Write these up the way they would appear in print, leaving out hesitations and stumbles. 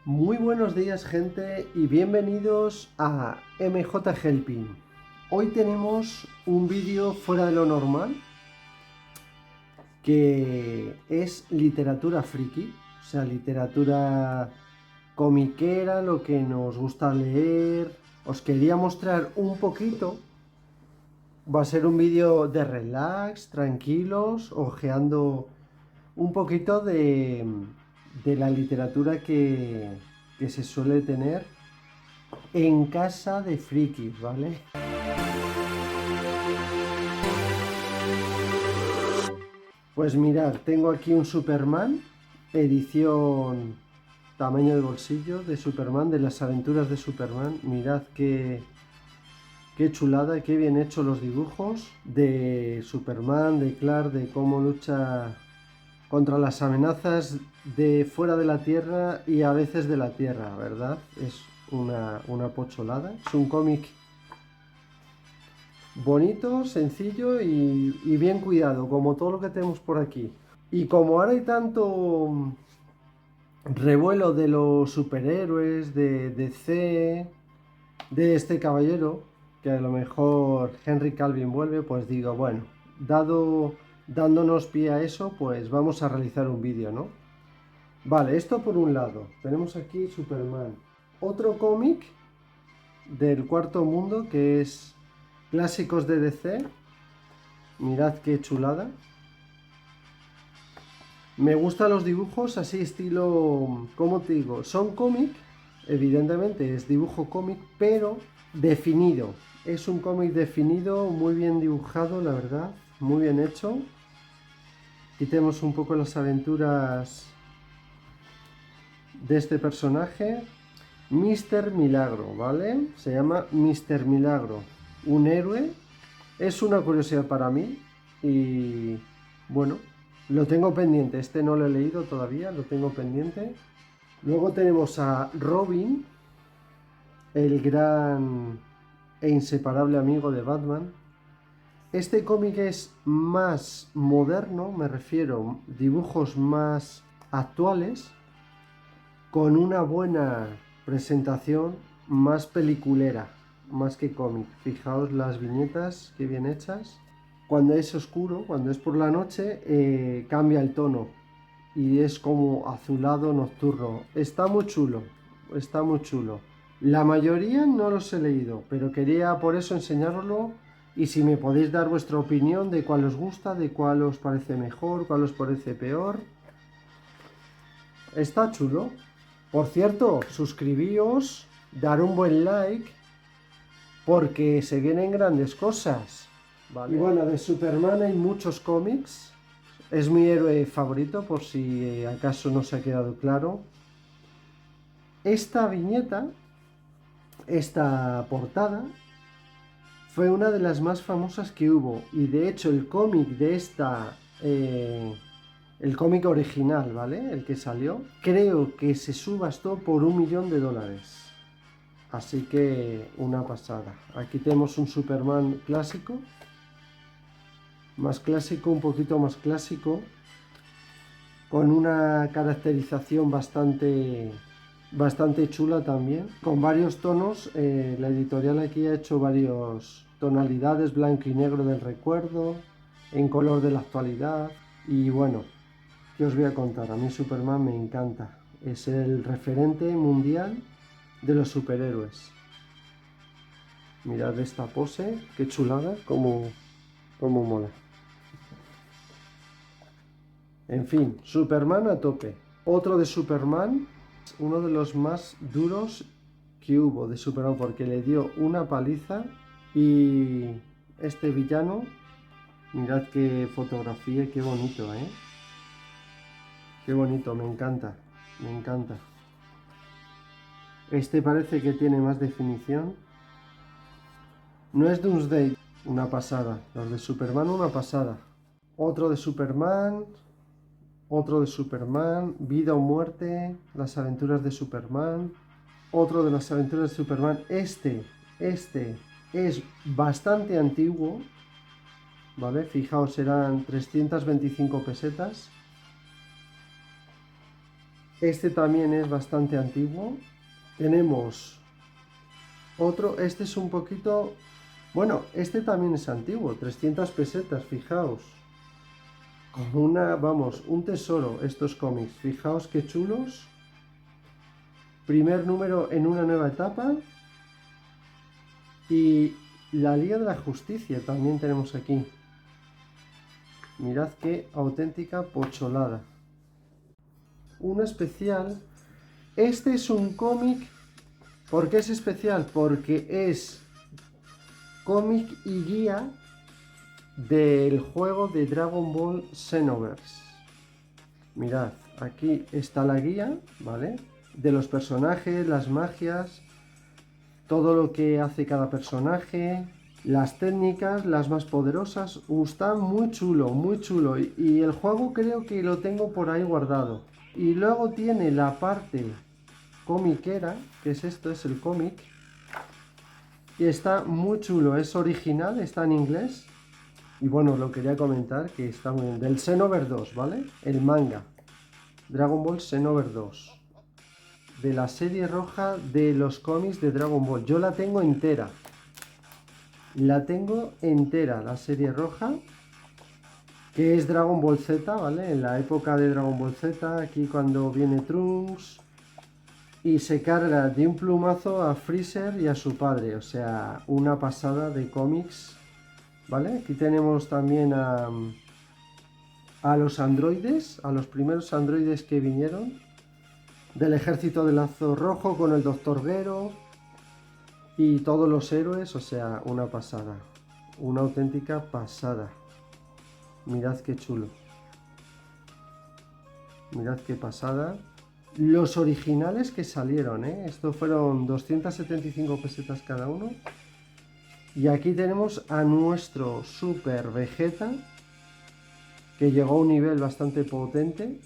Muy buenos días, gente, y bienvenidos a MJ Helping. Hoy tenemos un vídeo fuera de lo normal, que es literatura friki, o sea, literatura comiquera, lo que nos gusta leer. Os quería mostrar un poquito. Va a ser un vídeo de relax, tranquilos, hojeando un poquito de la literatura que se suele tener en casa de frikis, ¿vale? Pues mirad, tengo aquí un Superman, edición tamaño de bolsillo de Superman, de las aventuras de Superman. Mirad qué chulada, qué bien hecho los dibujos de Superman, de Clark, de cómo lucha contra las amenazas de fuera de la Tierra y a veces de la Tierra, ¿verdad? Es una pocholada. Es un cómic bonito, sencillo y bien cuidado, como todo lo que tenemos por aquí. Y como ahora hay tanto revuelo de los superhéroes, de DC, de este caballero, que a lo mejor Henry Calvin vuelve, pues digo, bueno, dándonos pie a eso, pues vamos a realizar un vídeo, ¿no? Vale, esto por un lado. Tenemos aquí Superman. Otro cómic del Cuarto Mundo que es clásicos de DC. Mirad qué chulada. Me gustan los dibujos así estilo, ¿cómo te digo? Son cómic, evidentemente es dibujo cómic, pero definido. Es un cómic definido, muy bien dibujado, la verdad, muy bien hecho. Aquí tenemos un poco las aventuras de este personaje, Mr. Milagro, ¿vale? Se llama Mr. Milagro, un héroe. Es una curiosidad para mí y bueno, lo tengo pendiente. Este no lo he leído todavía, lo tengo pendiente. Luego tenemos a Robin, el gran e inseparable amigo de Batman. Este cómic es más moderno, me refiero, dibujos más actuales, con una buena presentación, más peliculera, más que cómic. Fijaos las viñetas, qué bien hechas. Cuando es oscuro, cuando es por la noche, cambia el tono y es como azulado nocturno. Está muy chulo, está muy chulo. La mayoría no los he leído, pero quería por eso enseñároslo. Y si me podéis dar vuestra opinión de cuál os gusta, de cuál os parece mejor, cuál os parece peor. Está chulo. Por cierto, suscribíos, dar un buen like, porque se vienen grandes cosas. ¿Vale? Y bueno, de Superman hay muchos cómics. Es mi héroe favorito, por si acaso no se ha quedado claro. Esta viñeta, esta portada, fue una de las más famosas que hubo. Y de hecho el cómic de esta... el cómic original, ¿vale? El que salió, creo que se subastó por $1 millón. Así que una pasada. Aquí tenemos un Superman clásico. Más clásico, un poquito más clásico. Con una caracterización bastante chula también. Con varios tonos. La editorial aquí ha hecho varias tonalidades. Blanco y negro del recuerdo. En color de la actualidad. Y bueno, ¿qué os voy a contar? A mí Superman me encanta. Es el referente mundial de los superhéroes. Mirad esta pose, qué chulada, cómo mola. En fin, Superman a tope. Otro de Superman, uno de los más duros que hubo de Superman, porque le dio una paliza. Y este villano, mirad qué fotografía, qué bonito, ¿eh? Qué bonito, me encanta, me encanta. Este parece que tiene más definición. No es Doomsday, una pasada. Los de Superman, una pasada. Otro de Superman. Otro de Superman. Vida o muerte. Las aventuras de Superman. Otro de las aventuras de Superman. Este es bastante antiguo. ¿Vale? Fijaos, eran 325 pesetas. Este también es bastante antiguo. Tenemos otro, este es un poquito... Bueno, este también es antiguo, 300 pesetas, fijaos. Como una, vamos, un tesoro estos cómics. Fijaos qué chulos. Primer número en una nueva etapa. Y la Liga de la Justicia también tenemos aquí. Mirad qué auténtica pocholada. Un especial. Este es un cómic. ¿Por qué es especial? Porque es cómic y guía del juego de Dragon Ball Xenoverse. Mirad, aquí está la guía, ¿vale? De los personajes, las magias, todo lo que hace cada personaje, las técnicas, las más poderosas. Está muy chulo, muy chulo. Y el juego creo que lo tengo por ahí guardado. Y luego tiene la parte comiquera, que es esto, es el cómic. Y está muy chulo, es original, está en inglés. Y bueno, lo quería comentar que está muy bien. Del Xenoverse 2, ¿vale? El manga. Dragon Ball Xenoverse 2. De la serie roja de los cómics de Dragon Ball. Yo la tengo entera. La tengo entera, la serie roja. Que es Dragon Ball Z, ¿vale? En la época de Dragon Ball Z, aquí cuando viene Trunks y se carga de un plumazo a Freezer y a su padre. O sea, una pasada de cómics, ¿vale? Aquí tenemos también a los androides, a los primeros androides que vinieron del ejército de Lazo Rojo con el Doctor Gero y todos los héroes, o sea, una pasada, una auténtica pasada. Mirad qué chulo, mirad qué pasada. Los originales que salieron, estos fueron 275 pesetas cada uno. Y aquí tenemos a nuestro Super Vegeta, que llegó a un nivel bastante potente,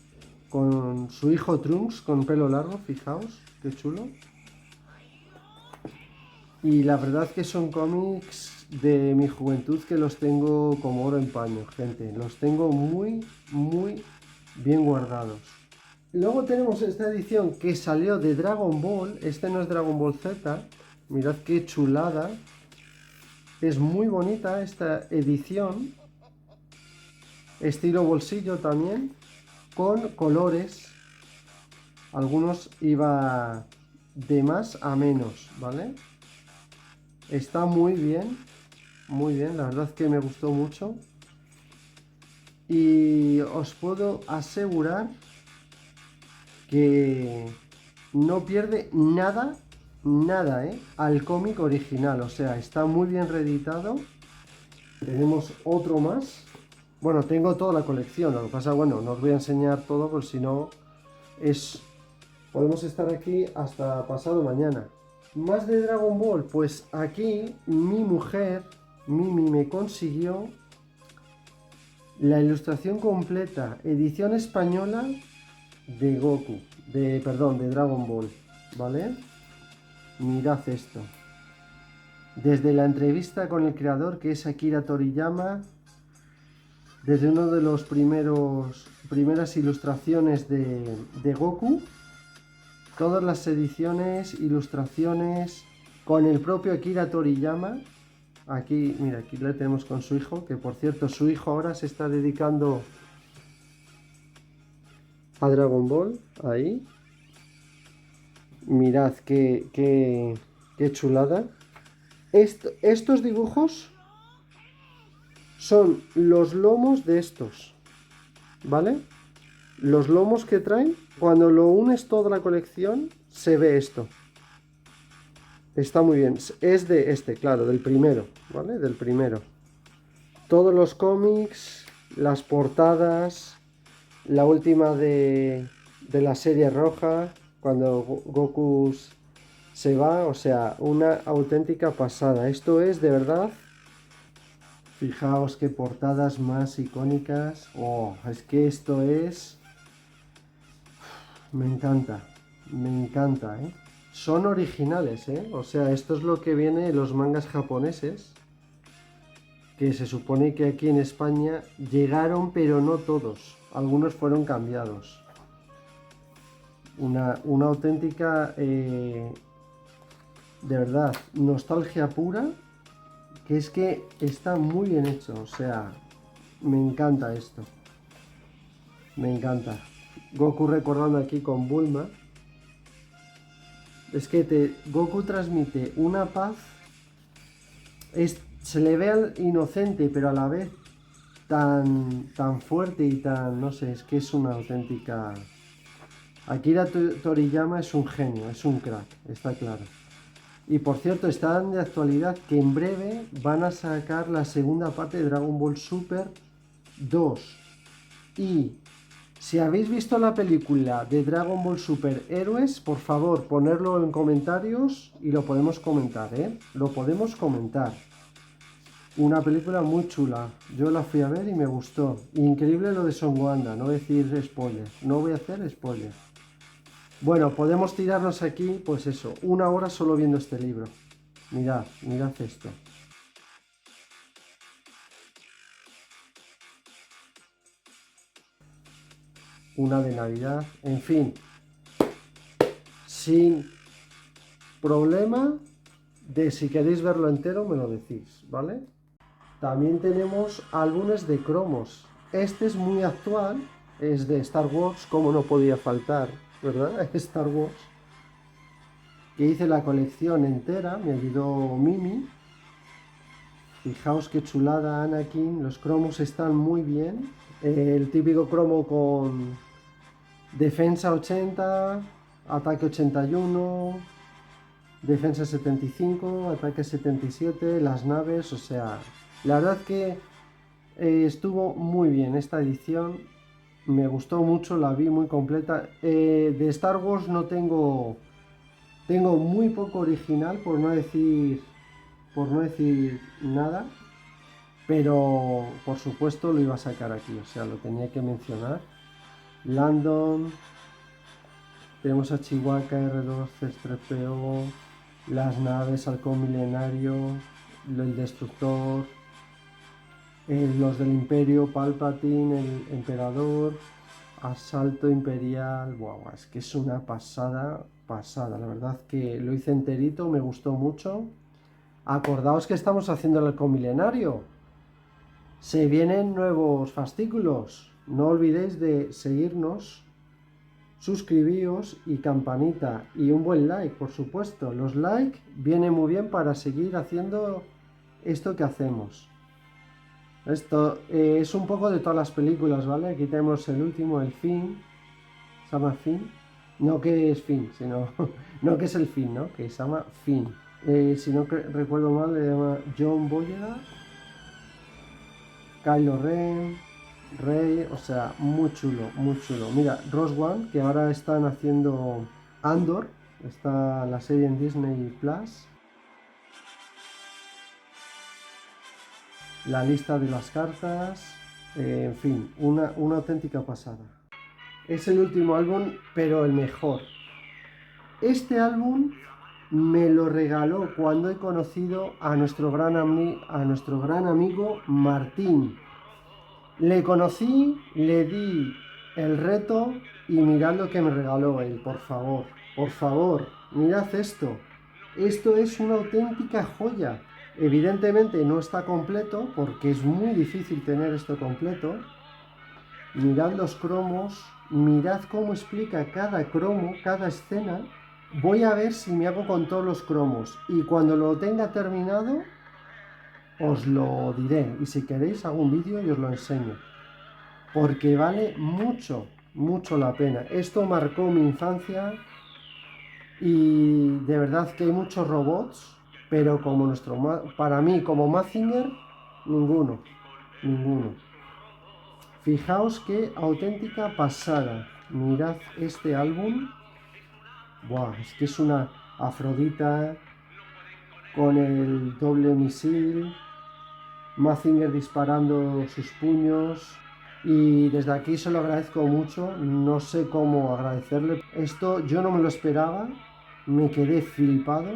con su hijo Trunks con pelo largo, fijaos, qué chulo. Y la verdad que son cómics de mi juventud que los tengo como oro en paño, gente. Los tengo muy, muy bien guardados. Luego tenemos esta edición que salió de Dragon Ball. Este no es Dragon Ball Z. Mirad qué chulada. Es muy bonita esta edición. Estilo bolsillo también. Con colores. Algunos iba de más a menos, ¿vale? Está muy bien, la verdad que me gustó mucho. Y os puedo asegurar que no pierde nada, al cómic original. O sea, está muy bien reeditado. Tenemos otro más. Bueno, tengo toda la colección, lo que pasa, bueno, no os voy a enseñar todo, porque si no, podemos estar aquí hasta pasado mañana. Más de Dragon Ball, pues aquí mi mujer, Mimi, me consiguió la ilustración completa, edición española de Goku, de Dragon Ball, ¿vale? Mirad esto. Desde la entrevista con el creador, que es Akira Toriyama, desde uno de los primeras ilustraciones de Goku, todas las ediciones, ilustraciones, con el propio Akira Toriyama. Aquí, mira, aquí le tenemos con su hijo, que por cierto, su hijo ahora se está dedicando a Dragon Ball, ahí. Mirad qué chulada. Estos dibujos son los lomos de estos, ¿vale? Los lomos que traen, cuando lo unes toda la colección, se ve esto. Está muy bien. Es de este, claro, del primero, ¿vale? Del primero. Todos los cómics, las portadas, la última de la serie roja, cuando Goku se va, o sea, una auténtica pasada. Esto es de verdad. Fijaos qué portadas más icónicas. Oh, es que esto es... Me encanta, ¿eh? Son originales, ¿eh? O sea, esto es lo que viene en los mangas japoneses, que se supone que aquí en España llegaron, pero no todos. Algunos fueron cambiados. una auténtica, de verdad, nostalgia pura, que es que está muy bien hecho, o sea, me encanta esto, me encanta. Goku recordando aquí con Bulma, es que Goku transmite una paz, se le ve al inocente, pero a la vez tan fuerte y tan, no sé, es que es una auténtica... Akira Toriyama es un genio, es un crack, está claro. Y por cierto, están de actualidad que en breve van a sacar la segunda parte de Dragon Ball Super 2. Y si habéis visto la película de Dragon Ball Super Héroes, por favor, ponerlo en comentarios y lo podemos comentar, ¿eh? Lo podemos comentar. Una película muy chula. Yo la fui a ver y me gustó. Increíble lo de Son Wanda, no voy a decir spoiler. No voy a hacer spoiler. Bueno, podemos tirarnos aquí, pues eso, 1 hora solo viendo este libro. Mirad, mirad esto. Una de Navidad, en fin. Sin problema de si queréis verlo entero me lo decís, ¿vale? También tenemos álbumes de cromos. Este es muy actual, es de Star Wars, como no podía faltar, ¿verdad? Star Wars. Que hice la colección entera, me ayudó Mimi. Fijaos qué chulada Anakin, los cromos están muy bien. El típico cromo con defensa 80, ataque 81, defensa 75, ataque 77, las naves, o sea, la verdad que estuvo muy bien esta edición, me gustó mucho, la vi muy completa. De Star Wars no tengo muy poco original, por no decir nada, pero por supuesto lo iba a sacar aquí, o sea, lo tenía que mencionar. Landon, tenemos a Chihuahua, R2, C3PO, las naves, Halcón Milenario, el Destructor, los del Imperio, Palpatine, el Emperador, Asalto Imperial. Wow, es que es una pasada, la verdad que lo hice enterito, me gustó mucho. Acordaos que estamos haciendo el Halcón Milenario. Se vienen nuevos fascículos. No olvidéis de seguirnos, suscribíos y campanita y un buen like, por supuesto. Los likes vienen muy bien para seguir haciendo esto que hacemos. Esto es un poco de todas las películas, ¿vale? Aquí tenemos el último, el Fin. Se llama Fin. No que es Fin, sino... no que es el fin, ¿no? Que se llama Fin. Si no recuerdo mal, le llama John Boyega. Kylo Ren, Rey, o sea, muy chulo, muy chulo. Mira, Rogue One, que ahora están haciendo Andor, está la serie en Disney Plus. La lista de las cartas, en fin, una auténtica pasada. Es el último álbum, pero el mejor. Este álbum me lo regaló cuando he conocido a nuestro gran amigo Martín. Le conocí, le di el reto y mirad lo que me regaló él, por favor, mirad esto. Esto es una auténtica joya. Evidentemente no está completo porque es muy difícil tener esto completo. Mirad los cromos, mirad cómo explica cada cromo, cada escena. Voy a ver si me hago con todos los cromos y cuando lo tenga terminado os lo diré y si queréis hago un vídeo y os lo enseño. Porque vale mucho, mucho la pena. Esto marcó mi infancia y de verdad que hay muchos robots, pero como para mí, como Mazinger, ninguno, ninguno. Fijaos qué auténtica pasada. Mirad este álbum. Buah, es que es una Afrodita con el doble misil, Mazinger disparando sus puños. Y desde aquí se lo agradezco mucho, no sé cómo agradecerle. Esto yo no me lo esperaba, me quedé flipado,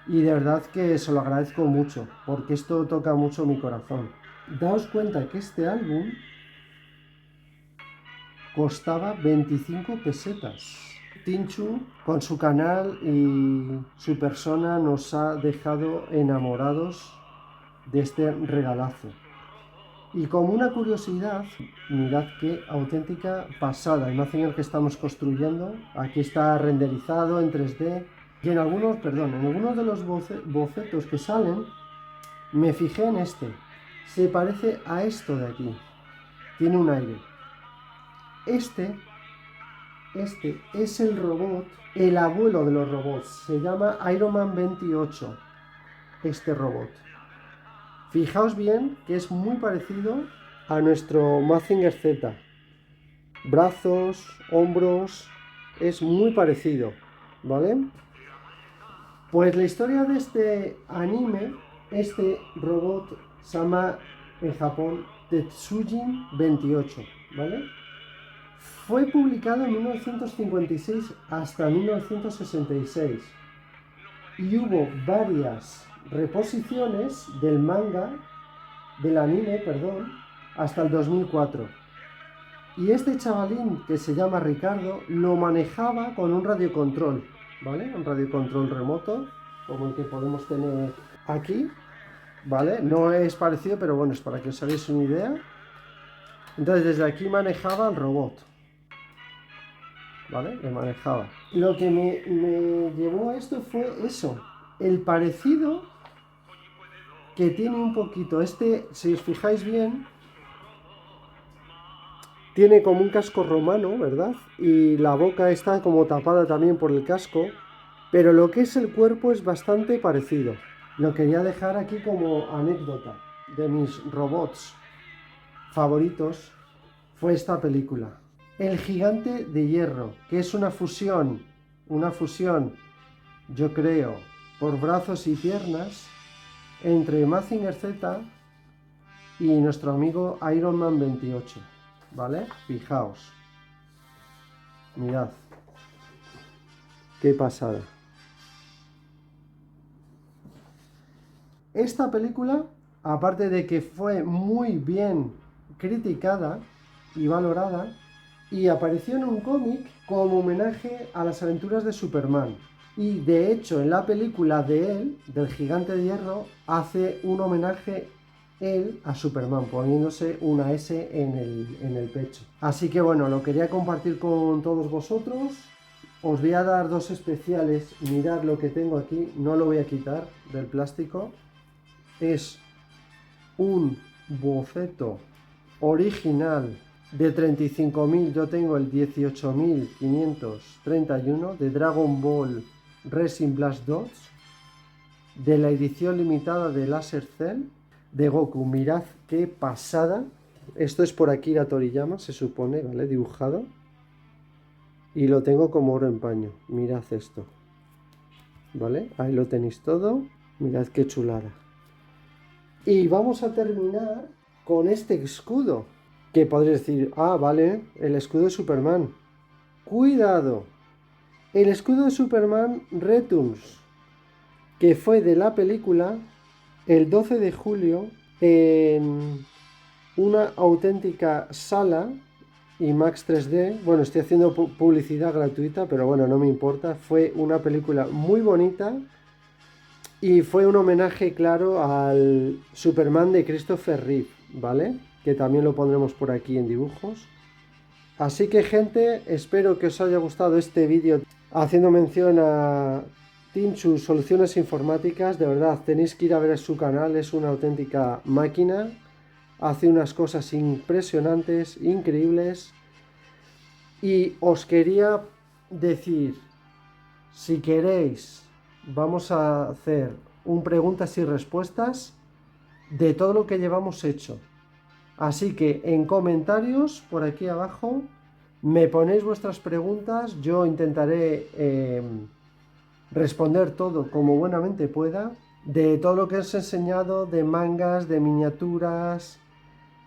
y de verdad que se lo agradezco mucho, porque esto toca mucho mi corazón. Daos cuenta que este álbum costaba 25 pesetas. Tinchu, con su canal y su persona, nos ha dejado enamorados de este regalazo. Y como una curiosidad, mirad qué auténtica pasada. El Mazinger que estamos construyendo, aquí está renderizado en 3D. Y en algunos de los bocetos que salen, me fijé en este. Se parece a esto de aquí. Tiene un aire. Este es el robot, el abuelo de los robots. Se llama Iron Man 28. Este robot. Fijaos bien que es muy parecido a nuestro Mazinger Z. Brazos, hombros, es muy parecido, ¿vale? Pues la historia de este anime, este robot se llama en Japón Tetsujin 28, ¿vale? Fue publicado en 1956 hasta 1966 y hubo varias reposiciones del manga, del anime, perdón, hasta el 2004. Y este chavalín que se llama Ricardo lo manejaba con un radiocontrol, ¿vale? Un radiocontrol remoto, como el que podemos tener aquí, ¿vale? No es parecido, pero bueno, es para que os hagáis una idea. Entonces desde aquí manejaba el robot, ¿vale? Le manejaba. Lo que me llevó a esto fue eso, el parecido que tiene un poquito. Este, si os fijáis bien, tiene como un casco romano, ¿verdad? Y la boca está como tapada también por el casco, pero lo que es el cuerpo es bastante parecido. Lo quería dejar aquí como anécdota de mis robots favoritos, fue esta película. El Gigante de Hierro, que es una fusión, yo creo, por brazos y piernas, entre Mazinger Z y nuestro amigo Iron Man 28, ¿vale? Fijaos. Mirad. Qué pasada. Esta película, aparte de que fue muy bien criticada y valorada, y apareció en un cómic como homenaje a las aventuras de Superman. Y de hecho, en la película de él, del Gigante de Hierro, hace un homenaje él a Superman, poniéndose una S en el pecho. Así que bueno, lo quería compartir con todos vosotros. Os voy a dar dos especiales. Mirad lo que tengo aquí, no lo voy a quitar del plástico. Es un boceto original de 35.000, yo tengo el 18.531 de Dragon Ball Racing Blast Dots, de la edición limitada de Laser Cell de Goku. Mirad qué pasada. Esto es por Akira Toriyama, se supone, ¿vale? Dibujado. Y lo tengo como oro en paño. Mirad esto. ¿Vale? Ahí lo tenéis todo. Mirad qué chulada. Y vamos a terminar con este escudo. Que podréis decir, ah, vale, el escudo de Superman. ¡Cuidado! El escudo de Superman Returns, que fue de la película el 12 de julio en una auténtica sala IMAX 3D. Bueno, estoy haciendo publicidad gratuita, pero bueno, no me importa. Fue una película muy bonita y fue un homenaje claro al Superman de Christopher Reeve, ¿vale? Que también lo pondremos por aquí en dibujos. Así que gente, espero que os haya gustado este vídeo haciendo mención a Tinchu Soluciones Informáticas. De verdad, tenéis que ir a ver su canal, es una auténtica máquina. Hace unas cosas impresionantes, increíbles. Y os quería decir, si queréis, vamos a hacer un preguntas y respuestas de todo lo que llevamos hecho. Así que en comentarios, por aquí abajo, me ponéis vuestras preguntas. Yo intentaré responder todo como buenamente pueda. De todo lo que os he enseñado, de mangas, de miniaturas.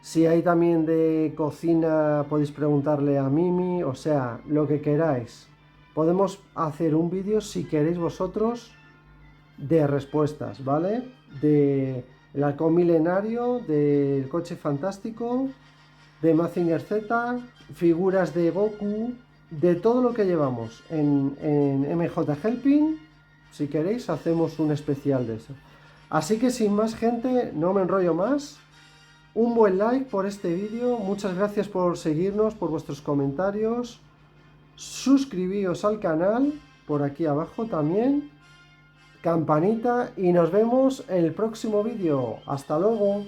Si hay también de cocina, podéis preguntarle a Mimi. O sea, lo que queráis. Podemos hacer un vídeo, si queréis vosotros, de respuestas, ¿vale? De el halcón milenario, del coche fantástico de Mazinger Z, figuras de Goku, de todo lo que llevamos en MJ Helping. Si queréis hacemos un especial de eso. Así que sin más, gente, no me enrollo más. Un buen like por este vídeo, muchas gracias por seguirnos, por vuestros comentarios. Suscribíos al canal, por aquí abajo también. Campanita y nos vemos en el próximo vídeo. ¡Hasta luego!